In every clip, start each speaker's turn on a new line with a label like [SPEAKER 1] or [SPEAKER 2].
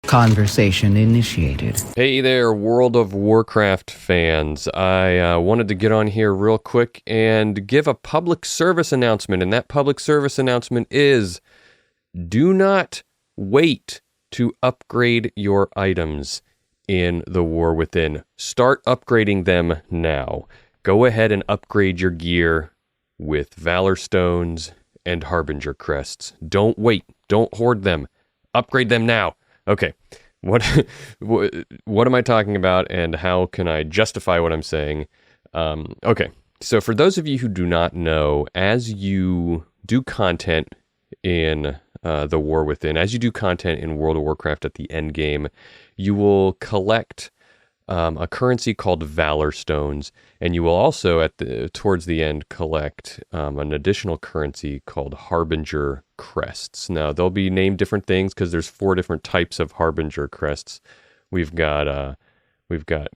[SPEAKER 1] Conversation initiated.
[SPEAKER 2] Hey there, World of Warcraft fans. I wanted to get on here real quick and give a public service announcement, and that public service announcement is do not wait to upgrade your items in the War Within. Start upgrading them now. Go ahead and upgrade your gear with Valorstones and Harbinger crests. Don't wait. Don't hoard them. Upgrade them now. Okay, what am I talking about, and how can I justify what I'm saying? Okay, so for those of you who do not know, as you do content in the War Within, as you do content in World of Warcraft at the end game, you will collect a currency called Valorstones, and you will also towards the end collect an additional currency called Harbinger crests. Now they'll be named different things because there's 4 different types of Harbinger crests. We've got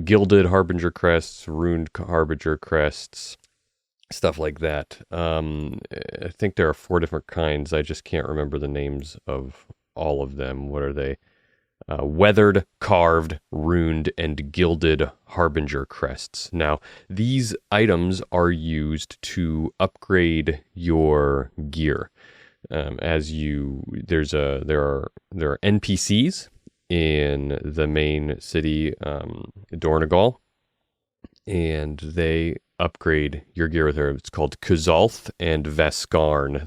[SPEAKER 2] gilded Harbinger crests, runed Harbinger crests, stuff like that. I think there are 4 different kinds. I just can't remember the names of all of them. What are they? Weathered, carved, runed, and gilded Harbinger crests. Now, these items are used to upgrade your gear. There are NPCs in the main city, Dornegal, and they upgrade your gear with her. It's called Kuzalth and Veskarn.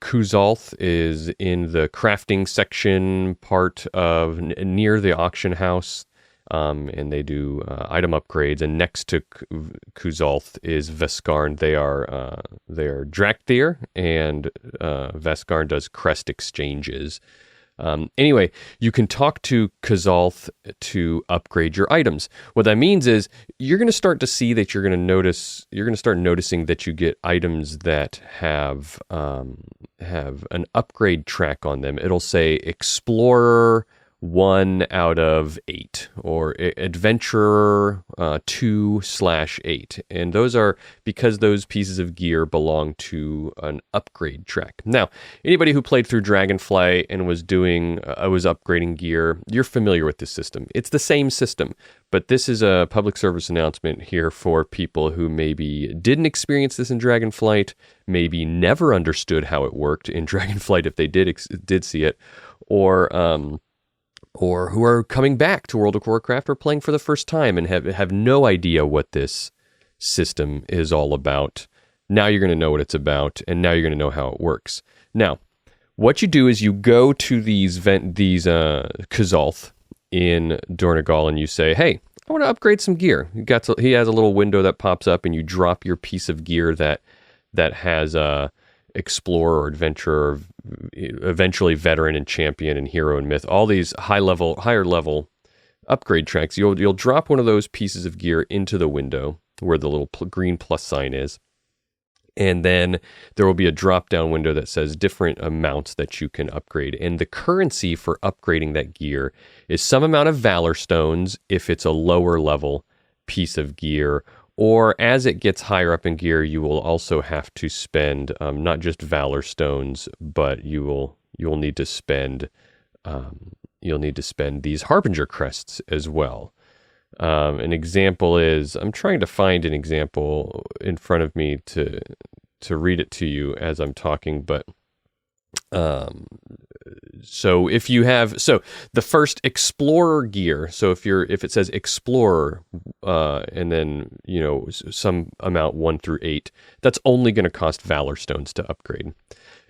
[SPEAKER 2] Kuzalth is in the crafting section part of near the auction house, and they do item upgrades. And next to Kuzalth is Veskarn. They are Drakthir, and Veskarn does crest exchanges. Anyway, you can talk to Kuzalth to upgrade your items. What that means is you're going to start to see that you're going to start noticing that you get items that have an upgrade track on them. It'll say Explorer 1 out of 8 or Adventurer 2/8. And those are because those pieces of gear belong to an upgrade track. Now, anybody who played through Dragonflight and was upgrading gear, you're familiar with this system. It's the same system, but this is a public service announcement here for people who maybe didn't experience this in Dragonflight, maybe never understood how it worked in Dragonflight if they did see it, or who are coming back to World of Warcraft or playing for the first time and have no idea what this system is all about. Now you're going to know what it's about, and now you're going to know how it works. Now, what you do is you go to these Kuzalth in Dornegal, and you say, hey, I want to upgrade some gear. He has a little window that pops up, and you drop your piece of gear that has Explorer or Adventurer, eventually Veteran and Champion and Hero and Myth, all these higher level upgrade tracks. You'll drop one of those pieces of gear into the window where the little green plus sign is, and then there will be a drop down window that says different amounts that you can upgrade, and the currency for upgrading that gear is some amount of Valorstones if it's a lower level piece of gear. Or as it gets higher up in gear, you will also have to spend not just Valorstones, but you'll need to spend these Harbinger crests as well. An example is, I'm trying to find an example in front of me to read it to you as I'm talking, but so the first Explorer gear, so if it says Explorer and then some amount 1 through 8, that's only going to cost Valorstones to upgrade.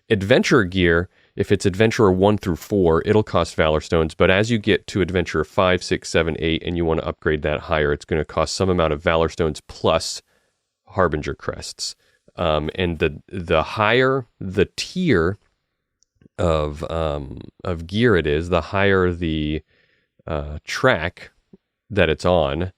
[SPEAKER 2] Adventurer gear, if it's Adventurer 1 through 4, it'll cost Valorstones, but as you get to Adventurer 5, 6, 7, 8 and you want to upgrade that higher, it's going to cost some amount of Valorstones plus Harbinger crests. And the higher the tier of gear it is, the higher the track that it's on,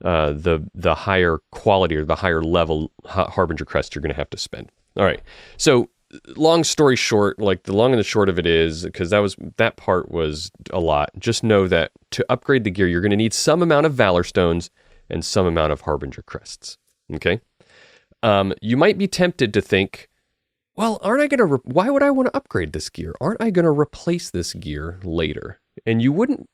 [SPEAKER 2] the higher quality or the higher level Harbinger crest you're going to have to spend. All right, so long story short, like the long and the short of it is, because that part was a lot, just know that to upgrade the gear, you're going to need some amount of Valorstones and some amount of Harbinger crests. Okay, you might be tempted to think, well, aren't I going to, why would I want to upgrade this gear? Aren't I going to replace this gear later? And you wouldn't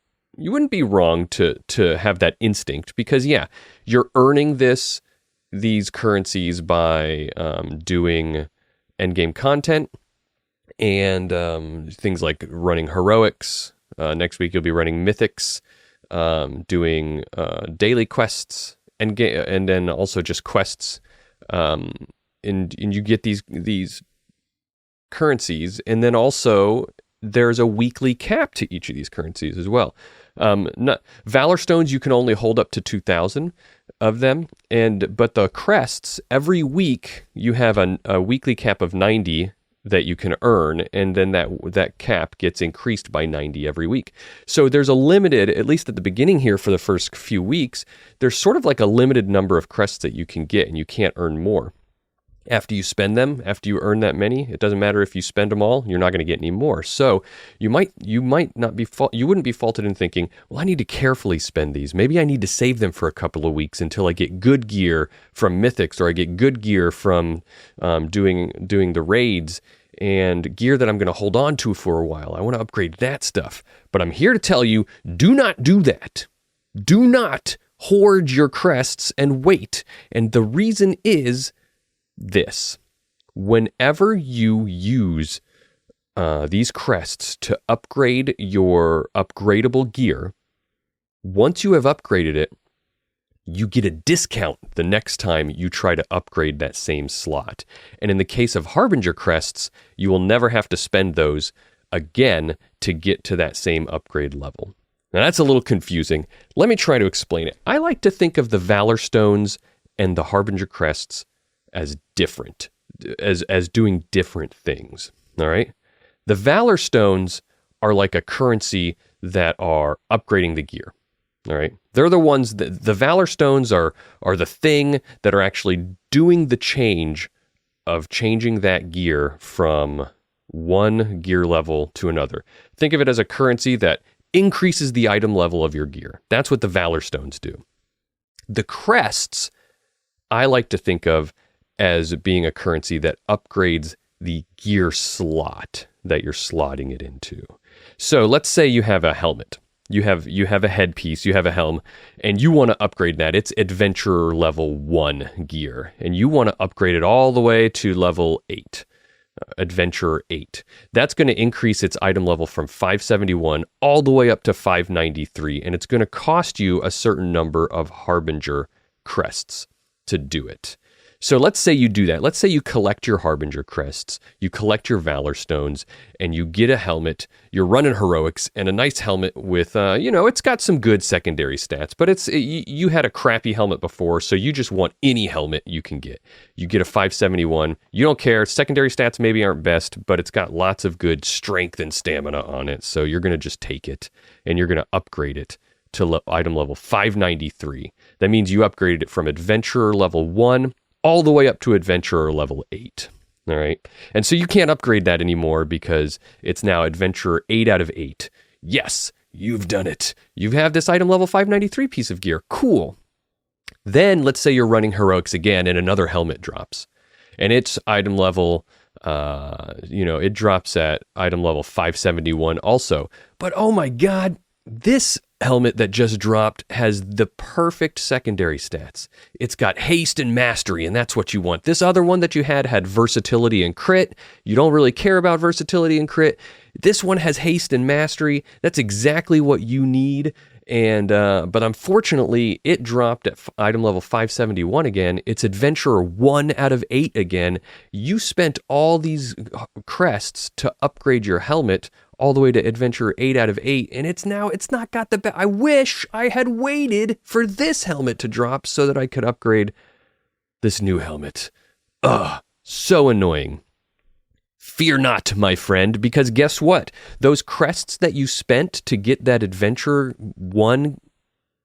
[SPEAKER 2] be wrong to have that instinct because yeah, you're earning these currencies by doing endgame content and things like running heroics. Next week you'll be running mythics, doing daily quests and then also just quests. And you get these currencies, and then also there's a weekly cap to each of these currencies as well. Valorstones, you can only hold up to 2,000 of them, but the crests, every week you have a weekly cap of 90 that you can earn, and then that cap gets increased by 90 every week. So there's a limited, at least at the beginning here for the first few weeks, there's sort of like a limited number of crests that you can get, and you can't earn more. After you spend them, after you earn that many, it doesn't matter if you spend them all, you're not going to get any more. So you might not be you wouldn't be faulted in thinking, well, I need to carefully spend these. Maybe I need to save them for a couple of weeks until I get good gear from mythics, or I get good gear from doing the raids, and gear that I'm going to hold on to for a while. I want to upgrade that stuff. But I'm here to tell you, do not do that. Do not hoard your crests and wait. And the reason is this: whenever you use these crests to upgrade your upgradable gear, once you have upgraded it, you get a discount the next time you try to upgrade that same slot. And in the case of Harbinger crests, you will never have to spend those again to get to that same upgrade level. Now that's a little confusing. Let me try to explain it. I like to think of the Valorstones and the Harbinger crests as different, as doing different things. All right. The Valorstones are like a currency that are upgrading the gear. All right. They're the ones that the Valorstones are the thing that are actually doing the change of changing that gear from one gear level to another. Think of it as a currency that increases the item level of your gear. That's what the Valorstones do. The crests, I like to think of as being a currency that upgrades the gear slot that you're slotting it into. So let's say you have a helmet. You have a headpiece, you have a helm, and you want to upgrade that. It's adventurer level 1 gear, and you want to upgrade it all the way to level 8, adventurer 8. That's going to increase its item level from 571 all the way up to 593, and it's going to cost you a certain number of Harbinger crests to do it. So let's say you do that. Let's say you collect your Harbinger crests, you collect your Valorstones, and you get a helmet. You're running heroics and a nice helmet with, it's got some good secondary stats, but you had a crappy helmet before, so you just want any helmet you can get. You get a 571. You don't care. Secondary stats maybe aren't best, but it's got lots of good strength and stamina on it, so you're going to just take it, and you're going to upgrade it to item level 593. That means you upgraded it from adventurer level 1 all the way up to adventurer level 8. All right. And so you can't upgrade that anymore because it's now adventurer 8 out of 8. Yes, you've done it. You have this item level 593 piece of gear. Cool. Then let's say you're running heroics again and another helmet drops. And its item level, it drops at item level 571 also. But oh my God, this helmet that just dropped has the perfect secondary stats. It's got haste and mastery, and that's what you want. This other one that you had versatility and crit. You don't really care about versatility and crit. This one has haste and mastery. That's exactly what you need. And but unfortunately, it dropped at item level 571 again. It's adventurer 1 out of 8 again. You spent all these crests to upgrade your helmet all the way to adventurer 8 out of 8, and it's not got the best. I wish I had waited for this helmet to drop so that I could upgrade this new helmet. Ugh, so annoying. Fear not, my friend, because guess what? Those crests that you spent to get that adventurer 1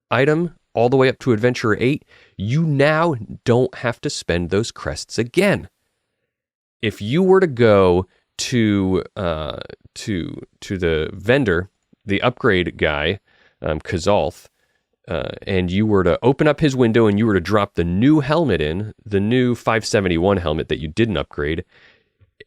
[SPEAKER 2] item all the way up to adventurer 8, you now don't have to spend those crests again. If you were to go to the vendor, the upgrade guy, Kazalth, and you were to open up his window and you were to drop the new helmet in, the new 571 helmet that you didn't upgrade,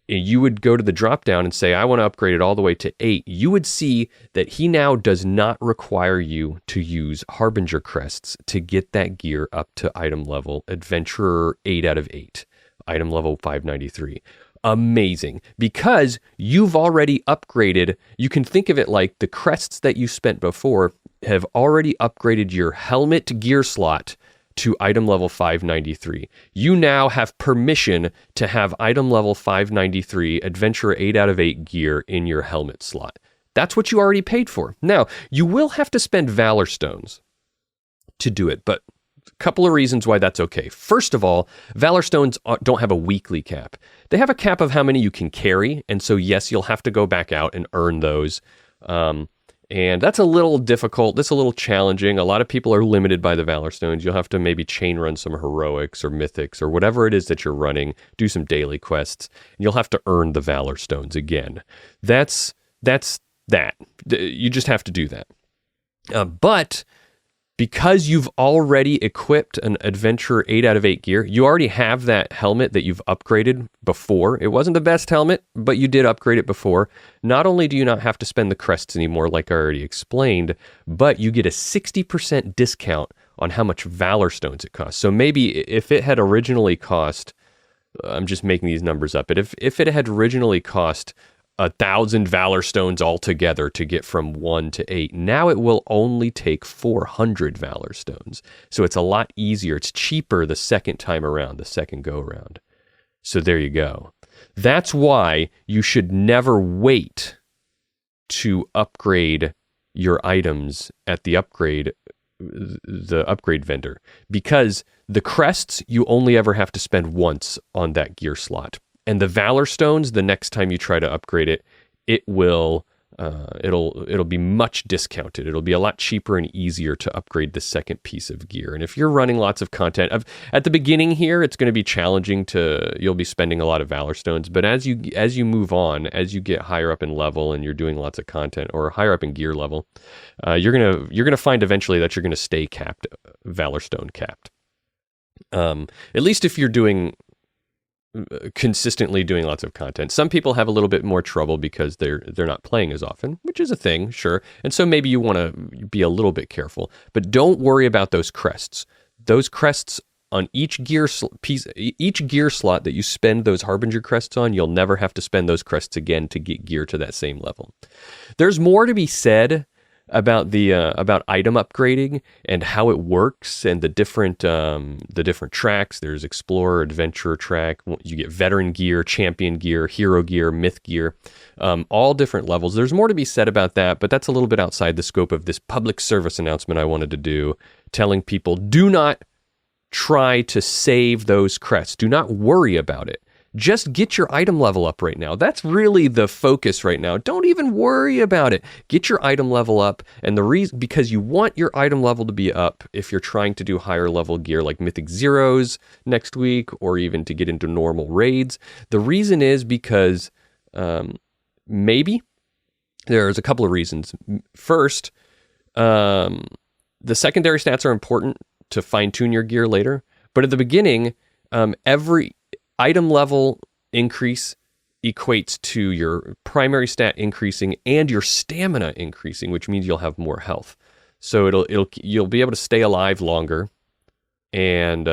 [SPEAKER 2] you would go to the drop down and say, I want to upgrade it all the way to 8, you would see that he now does not require you to use Harbinger crests to get that gear up to item level Adventurer 8 out of 8, item level 593. Amazing, because you've already upgraded. You can think of it like the crests that you spent before have already upgraded your helmet gear slot to item level 593. You now have permission to have item level 593 Adventurer 8 out of 8 gear in your helmet slot. That's what you already paid for. Now, you will have to spend Valorstones to do it, but a couple of reasons why that's okay. First of all, Valorstones don't have a weekly cap. They have a cap of how many you can carry, and so yes, you'll have to go back out and earn those. And that's a little difficult. That's a little challenging. A lot of people are limited by the Valorstones. You'll have to maybe chain run some heroics or mythics or whatever it is that you're running, do some daily quests, and you'll have to earn the Valorstones again. That's that. You just have to do that. But because you've already equipped an Adventurer 8 out of 8 gear, you already have that helmet that you've upgraded before. It wasn't the best helmet, but you did upgrade it before. Not only do you not have to spend the crests anymore, like I already explained, but you get a 60% discount on how much Valorstones it costs. So maybe if it had originally cost, I'm just making these numbers up, but if it had originally cost 1,000 Valorstones altogether to get from 1 to 8. Now it will only take 400 Valorstones. So it's a lot easier. It's cheaper the second time around, the second go around. So there you go. That's why you should never wait to upgrade your items at the upgrade vendor, because the crests you only ever have to spend once on that gear slot. And the Valorstones, the next time you try to upgrade it, it'll be much discounted. It'll be a lot cheaper and easier to upgrade the second piece of gear. And if you're running lots of content, at the beginning here, it's going to be challenging you'll be spending a lot of Valorstones. But as you move on, as you get higher up in level and you're doing lots of content, or higher up in gear level, you're gonna find eventually that you're gonna stay capped, Valorstone capped. At least if you're consistently doing lots of content. Some people have a little bit more trouble because they're not playing as often, which is a thing, sure. And so maybe you want to be a little bit careful, but don't worry about those crests. Those crests on each gear slot that you spend those Harbinger crests on, you'll never have to spend those crests again to get gear to that same level. There's more to be said about about item upgrading and how it works, and the different tracks. There's Explorer, Adventurer track. You get Veteran gear, Champion gear, Hero gear, Myth gear, all different levels. There's more to be said about that, but that's a little bit outside the scope of this public service announcement I wanted to do, telling people, do not try to save those crests. Do not worry about it. Just get your item level up right now. That's really the focus right now. Don't even worry about it. Get your item level up, and the reason, because you want your item level to be up if you're trying to do higher level gear like Mythic Zeros next week, or even to get into normal raids. The reason is because maybe there's a couple of reasons. First, the secondary stats are important to fine-tune your gear later, but at the beginning, every item level increase equates to your primary stat increasing and your stamina increasing, which means you'll have more health. So you'll be able to stay alive longer, and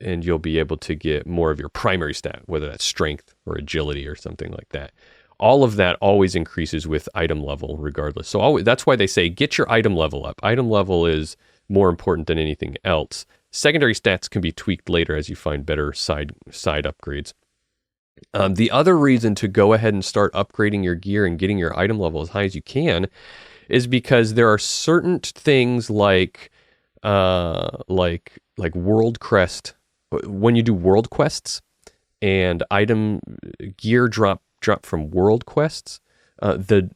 [SPEAKER 2] you'll be able to get more of your primary stat, whether that's strength or agility or something like that. All of that always increases with item level regardless. So that's why they say get your item level up. Item level is more important than anything else. Secondary stats can be tweaked later as you find better side upgrades. The other reason to go ahead and start upgrading your gear and getting your item level as high as you can is because there are certain things like World Crest. When you do World Quests and item gear drop from World Quests, the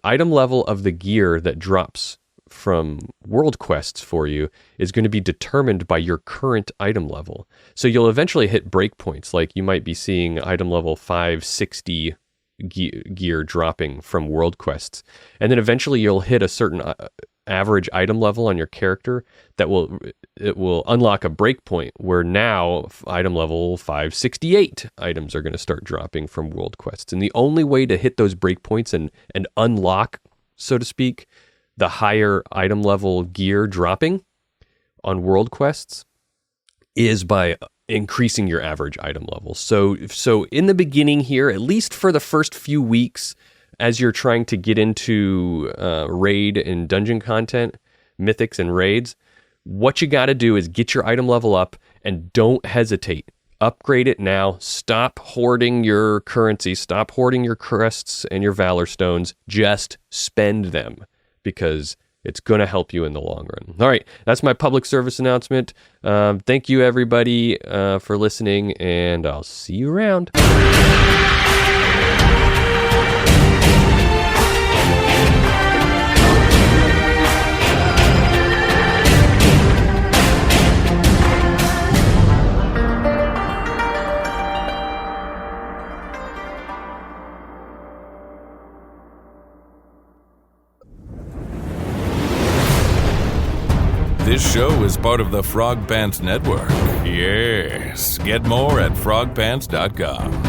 [SPEAKER 2] item level of the gear that drops from World Quests for you is going to be determined by your current item level. So you'll eventually hit breakpoints, like you might be seeing item level 560 gear dropping from World Quests, and then eventually you'll hit a certain average item level on your character, it will unlock a breakpoint where now item level 568 items are going to start dropping from world quests. And the only way to hit those breakpoints and unlock, so to speak, the higher item level gear dropping on world quests is by increasing your average item level. So in the beginning here, at least for the first few weeks, as you're trying to get into raid and dungeon content, mythics and raids, what you got to do is get your item level up and don't hesitate. Upgrade it now. Stop hoarding your currency. Stop hoarding your crests and your Valorstones. Just spend them because it's going to help you in the long run. All right, that's my public service announcement. Thank you, everybody, for listening, and I'll see you around.
[SPEAKER 3] This show is part of the Frog Pants Network. Yes. Get more at frogpants.com.